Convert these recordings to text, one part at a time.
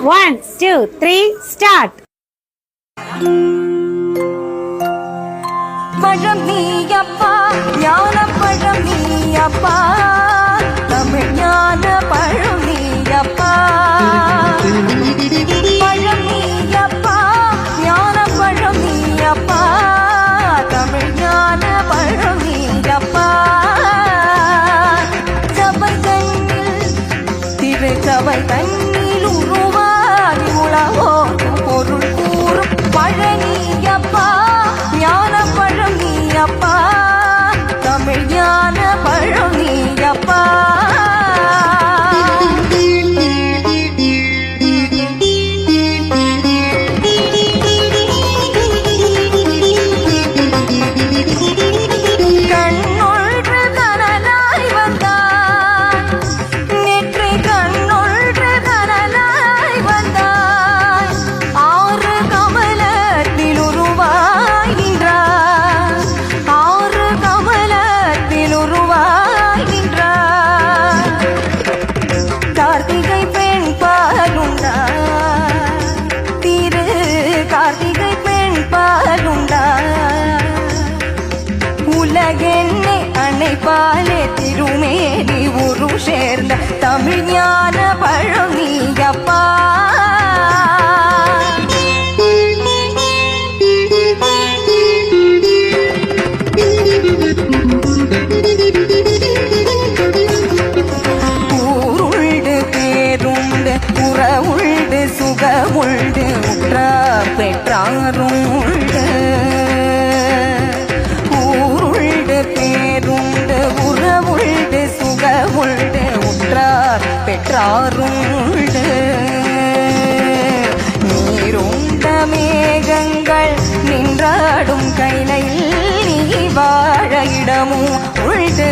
1, 2, 3, start. பழம் நீயப்பா, ஞான பழம் நீயப்பா, தமிழ் ஞான பழம் நீயப்பா. பழம் நீயப்பா, ஞான பழம் நீயப்பா, தமிழ் ஞான பழம் நீயப்பா. சபை தன்னில் திரு சபை தன்னில் உருவாகி உலகோடும் பொருள் கூறும் பழனியப்பா, ஞான பழம் நீயப்பா, தமிழ் ஞான பழம் நீயப்பா. கண்ணொன்று கனலாய் வந்தான், நெற்றி கண்ணொன்று கனலாய் வந்தான், ஆறு கமலத்தில் உருவாகின்றார், ஆறு கமலத்தில் உருவாகின்றார். கார்த்திகை பெண் பாலுண்டார், திரு கார்த்திகை பெண் பாலுண்டார். உலகென்னை அணைப்பாலே திருமேனி உரு சேர்ந்த தமிழ் ஞான பழம் நீயப்பா. ஊருள்டு பேருண்டு உறவுள்டு சுகமுள்டு உற்றார் பெற்றாரும் உள்டு. ஊருள்டு பேருண்டு உறவுள்டு சுகமுள்டு உற்றார் பெற்றாரும் உள்டு. நீருண்ட மேகங்கள் நின்றாடும் கைலையில் நீ வாழ இடமும் உள்டு.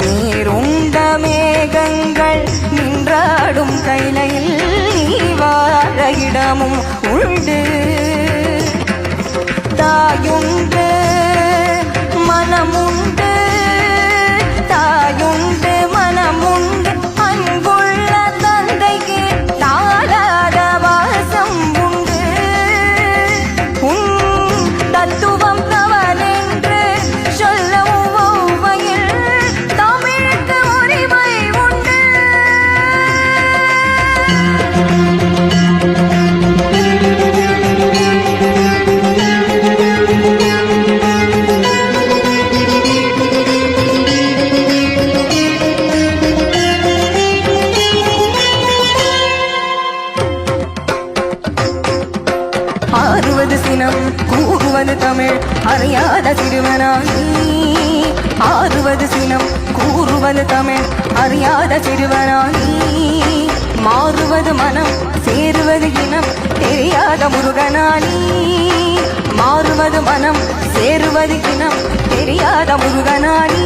நீருண்ட மேகங்கள் நின்றாடும் கைலையில் நீ வாழ இடமும் உண்டு. தாயுண்டு மனமுண்டு, தாயுண்டு மனமுண்டு, அன்புள்ள தந்தைக்கு தாளாத வாசம் உண்டு. உன் தத்துவம் தவறென்று சொல்லவும் ஒவ்வையில் தமிழுக்கு உரிமை உண்டு. ஆறுவது சினம் கூறுவது தமிழ் அறியாத சிறுவனானி, ஆறுவது சினம் கூறுவது தமிழ் அறியாத சிறுவனானி. மாறுவது மனம் சேருவது இனம் தெரியாத முருகனானி, மாறுவது மனம் சேருவது இனம் தெரியாத முருகனானி.